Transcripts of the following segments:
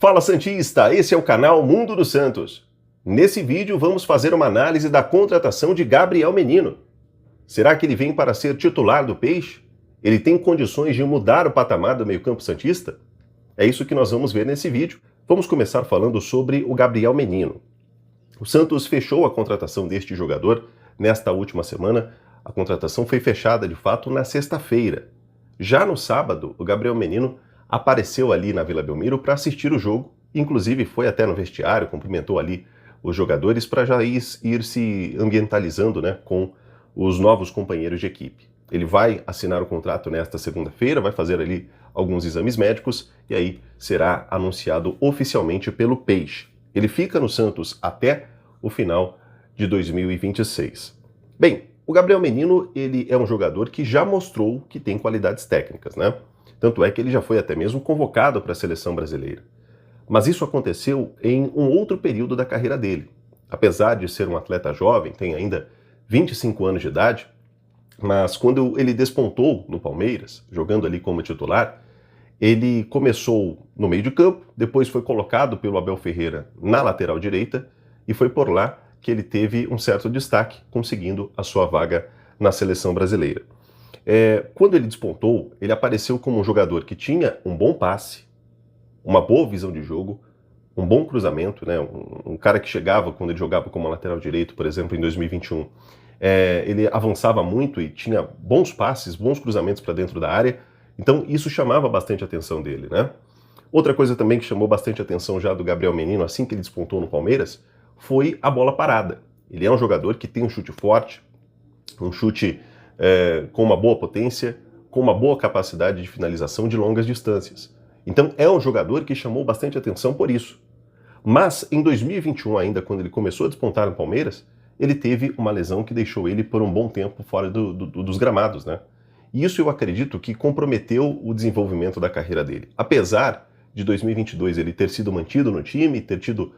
Fala Santista, esse é o canal Mundo dos Santos. Nesse vídeo vamos fazer uma análise da contratação de Gabriel Menino. Será que ele vem para ser titular do Peixe? Ele tem condições de mudar o patamar do meio-campo santista? É isso que nós vamos ver nesse vídeo. Vamos começar falando sobre o Gabriel Menino. O Santos fechou a contratação deste jogador nesta última semana. A contratação foi fechada de fato na sexta-feira. Já no sábado, o Gabriel Menino apareceu ali na Vila Belmiro para assistir o jogo, inclusive foi até no vestiário, cumprimentou ali os jogadores para já ir se ambientalizando, com os novos companheiros de equipe. Ele vai assinar o contrato nesta segunda-feira, vai fazer ali alguns exames médicos e aí será anunciado oficialmente pelo Peixe. Ele fica no Santos até o final de 2026. Bem, o Gabriel Menino, ele é um jogador que já mostrou que tem qualidades técnicas, Tanto é que ele já foi até mesmo convocado para a seleção brasileira. Mas isso aconteceu em um outro período da carreira dele. Apesar de ser um atleta jovem, tem ainda 25 anos de idade, mas quando ele despontou no Palmeiras, jogando ali como titular, ele começou no meio de campo, depois foi colocado pelo Abel Ferreira na lateral direita e foi por lá que ele teve um certo destaque, conseguindo a sua vaga na seleção brasileira. Quando ele despontou, ele apareceu como um jogador que tinha um bom passe, uma boa visão de jogo, um bom cruzamento, um cara que chegava quando ele jogava como lateral direito, por exemplo, em 2021. Ele avançava muito e tinha bons passes, bons cruzamentos para dentro da área, então isso chamava bastante a atenção dele, Outra coisa também que chamou bastante a atenção já do Gabriel Menino, assim que ele despontou no Palmeiras, foi a bola parada. Ele é um jogador que tem um chute forte, um chute com uma boa potência, com uma boa capacidade de finalização de longas distâncias. Então é um jogador que chamou bastante atenção por isso. Mas em 2021 ainda, quando ele começou a despontar no Palmeiras, ele teve uma lesão que deixou ele por um bom tempo fora dos gramados, E isso eu acredito que comprometeu o desenvolvimento da carreira dele. Apesar de 2022 ele ter sido mantido no time, ter tido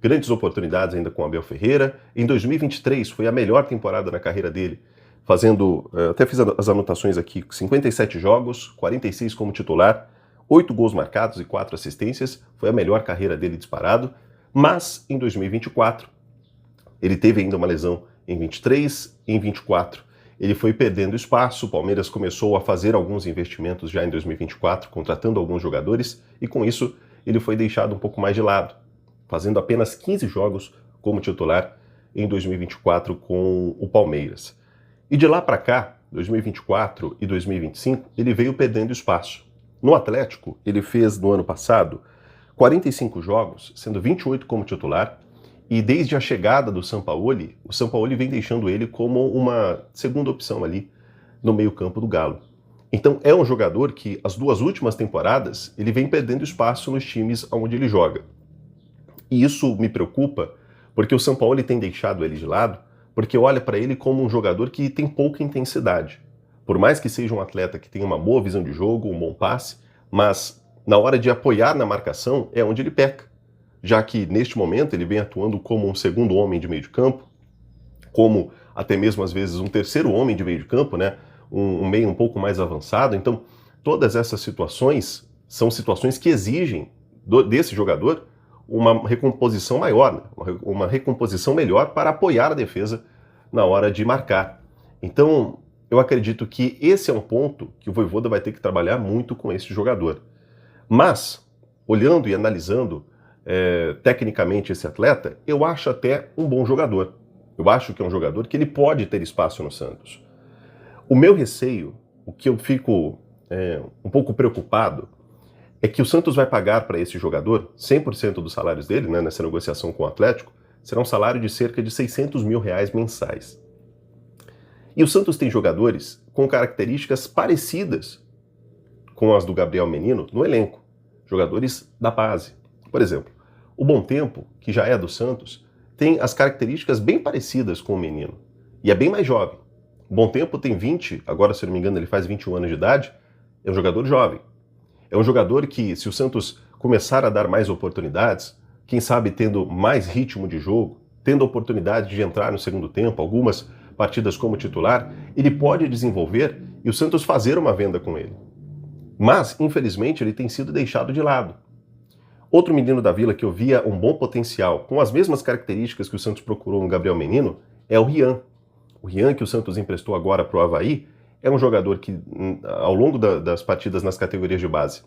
grandes oportunidades ainda com o Abel Ferreira, em 2023 foi a melhor temporada na carreira dele, fazendo, até fiz as anotações aqui, 57 jogos, 46 como titular, 8 gols marcados e 4 assistências, foi a melhor carreira dele disparado, mas em 2024, ele teve ainda uma lesão em 23, em 24, ele foi perdendo espaço, o Palmeiras começou a fazer alguns investimentos já em 2024, contratando alguns jogadores, e com isso ele foi deixado um pouco mais de lado, fazendo apenas 15 jogos como titular em 2024 com o Palmeiras. E de lá para cá, 2024 e 2025, ele veio perdendo espaço. No Atlético, ele fez no ano passado 45 jogos, sendo 28 como titular, e desde a chegada do Sampaoli, o Sampaoli vem deixando ele como uma segunda opção ali no meio-campo do Galo. Então é um jogador que, as duas últimas temporadas, ele vem perdendo espaço nos times onde ele joga. E isso me preocupa, porque o Sampaoli tem deixado ele de lado, porque olha para ele como um jogador que tem pouca intensidade. Por mais que seja um atleta que tenha uma boa visão de jogo, um bom passe, mas na hora de apoiar na marcação é onde ele peca. Já que neste momento ele vem atuando como um segundo homem de meio de campo, como até mesmo às vezes um terceiro homem de meio de campo, um meio um pouco mais avançado. Então todas essas situações são situações que exigem desse jogador uma recomposição maior, uma recomposição melhor para apoiar a defesa na hora de marcar. Então, eu acredito que esse é um ponto que o Vojvoda vai ter que trabalhar muito com esse jogador. Mas, olhando e analisando tecnicamente esse atleta, eu acho até um bom jogador. Eu acho que é um jogador que ele pode ter espaço no Santos. O meu receio, o que eu fico um pouco preocupado, é que o Santos vai pagar para esse jogador 100% dos salários dele, nessa negociação com o Atlético, será um salário de cerca de R$600 mil mensais. E o Santos tem jogadores com características parecidas com as do Gabriel Menino no elenco, jogadores da base. Por exemplo, o Bom Tempo, que já é do Santos, tem as características bem parecidas com o Menino, e é bem mais jovem. O Bom Tempo tem 20, agora se não me engano ele faz 21 anos de idade, é um jogador jovem. É um jogador que, se o Santos começar a dar mais oportunidades, quem sabe tendo mais ritmo de jogo, tendo a oportunidade de entrar no segundo tempo, algumas partidas como titular, ele pode desenvolver e o Santos fazer uma venda com ele. Mas, infelizmente, ele tem sido deixado de lado. Outro menino da Vila que eu via um bom potencial, com as mesmas características que o Santos procurou no Gabriel Menino, é o Rian. O Rian, que o Santos emprestou agora para o Avaí, é um jogador que, ao longo das partidas nas categorias de base,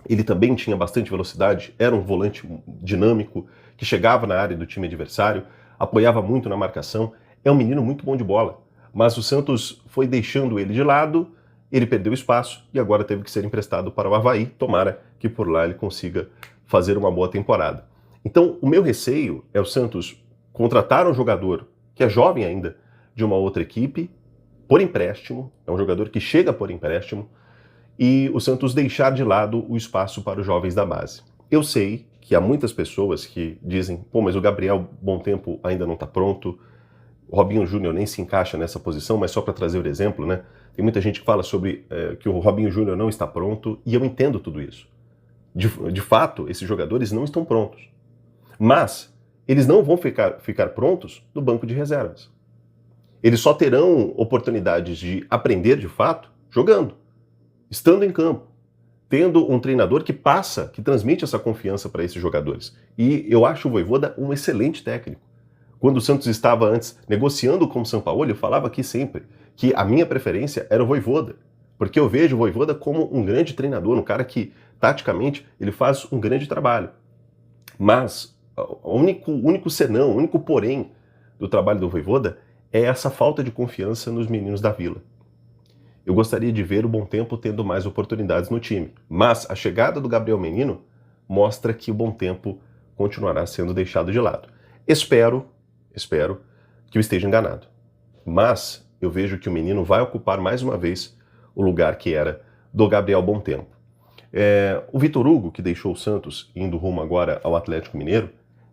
ele também tinha bastante velocidade, era um volante dinâmico, que chegava na área do time adversário, apoiava muito na marcação, é um menino muito bom de bola. Mas o Santos foi deixando ele de lado, ele perdeu espaço e agora teve que ser emprestado para o Avaí. Tomara que por lá ele consiga fazer uma boa temporada. Então, o meu receio é o Santos contratar um jogador que é jovem ainda, de uma outra equipe, por empréstimo, é um jogador que chega por empréstimo, e o Santos deixar de lado o espaço para os jovens da base. Eu sei que há muitas pessoas que dizem, pô, mas o Gabriel Bom Tempo ainda não está pronto, o Robinho Júnior nem se encaixa nessa posição, mas só para trazer o exemplo, né? Tem muita gente que fala sobre que o Robinho Júnior não está pronto, e eu entendo tudo isso. De fato, esses jogadores não estão prontos. Mas eles não vão ficar prontos no banco de reservas. Eles só terão oportunidades de aprender de fato jogando, estando em campo, tendo um treinador que que transmite essa confiança para esses jogadores. E eu acho o Vojvoda um excelente técnico. Quando o Santos estava antes negociando com o Sampaoli, eu falava aqui sempre que a minha preferência era o Vojvoda, porque eu vejo o Vojvoda como um grande treinador, um cara que, taticamente, ele faz um grande trabalho. Mas o único senão, o único porém do trabalho do Vojvoda é essa falta de confiança nos meninos da Vila. Eu gostaria de ver o Bom Tempo tendo mais oportunidades no time, mas a chegada do Gabriel Menino mostra que o Bom Tempo continuará sendo deixado de lado. Espero que eu esteja enganado, mas eu vejo que o Menino vai ocupar mais uma vez o lugar que era do Gabriel Bom Tempo. O Vitor Hugo, que deixou o Santos indo rumo agora ao Atlético Mineiro,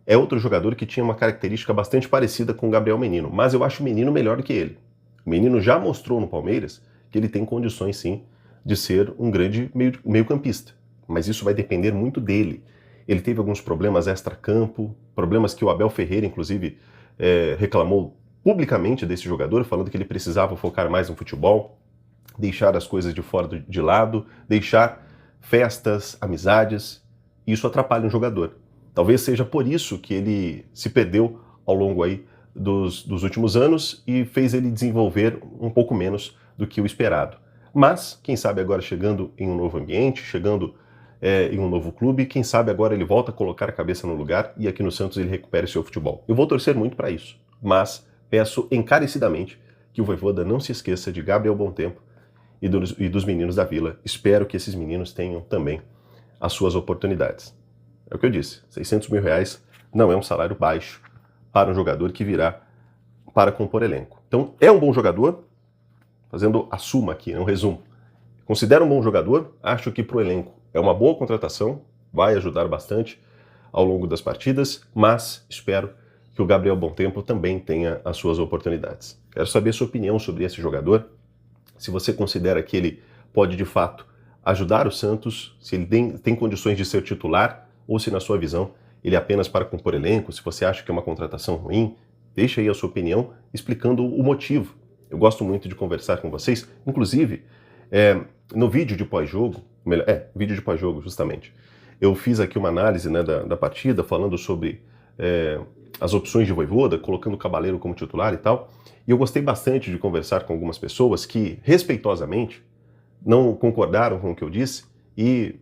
é outro jogador que tinha uma característica bastante parecida com o Gabriel Menino, mas eu acho o Menino melhor do que ele. O Menino já mostrou no Palmeiras que ele tem condições sim de ser um grande meio-campista, mas isso vai depender muito dele. Ele teve alguns problemas extra-campo, problemas que o Abel Ferreira, inclusive, reclamou publicamente desse jogador, falando que ele precisava focar mais no futebol, deixar as coisas de fora de lado, deixar festas, amizades, e isso atrapalha um jogador. Talvez seja por isso que ele se perdeu ao longo aí dos últimos anos e fez ele desenvolver um pouco menos do que o esperado. Mas, quem sabe agora chegando em um novo ambiente, chegando em um novo clube, quem sabe agora ele volta a colocar a cabeça no lugar e aqui no Santos ele recupere seu futebol. Eu vou torcer muito para isso, mas peço encarecidamente que o Vojvoda não se esqueça de Gabriel Bom Tempo e dos meninos da Vila. Espero que esses meninos tenham também as suas oportunidades. É o que eu disse, R$600 mil não é um salário baixo para um jogador que virá para compor elenco. Então, é um bom jogador, fazendo a suma aqui, um resumo. Considero um bom jogador, acho que para o elenco é uma boa contratação, vai ajudar bastante ao longo das partidas, mas espero que o Gabriel Bom Tempo também tenha as suas oportunidades. Quero saber a sua opinião sobre esse jogador, se você considera que ele pode de fato ajudar o Santos, se ele tem condições de ser titular, ou se na sua visão ele é apenas para compor elenco, se você acha que é uma contratação ruim, deixa aí a sua opinião explicando o motivo. Eu gosto muito de conversar com vocês, inclusive no vídeo de pós-jogo, vídeo de pós-jogo justamente, eu fiz aqui uma análise, né, da partida, falando sobre as opções de Vojvoda, colocando o Cabaleiro como titular e tal, e eu gostei bastante de conversar com algumas pessoas que, respeitosamente, não concordaram com o que eu disse e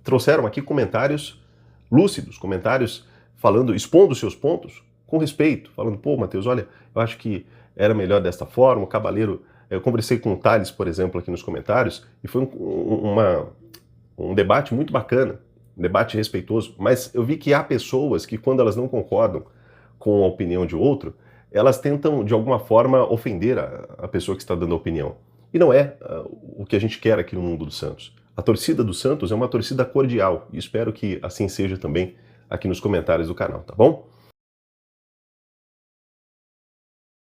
trouxeram aqui comentários lúcidos, comentários expondo seus pontos com respeito, falando, pô, Matheus, olha, eu acho que era melhor desta forma, o Cabaleiro... Eu conversei com o Thales, por exemplo, aqui nos comentários, e foi um debate muito bacana, um debate respeitoso, mas eu vi que há pessoas que, quando elas não concordam com a opinião de outro, elas tentam, de alguma forma, ofender a pessoa que está dando a opinião. E não é o que a gente quer aqui no mundo do Santos. A torcida do Santos é uma torcida cordial, e espero que assim seja também aqui nos comentários do canal, tá bom?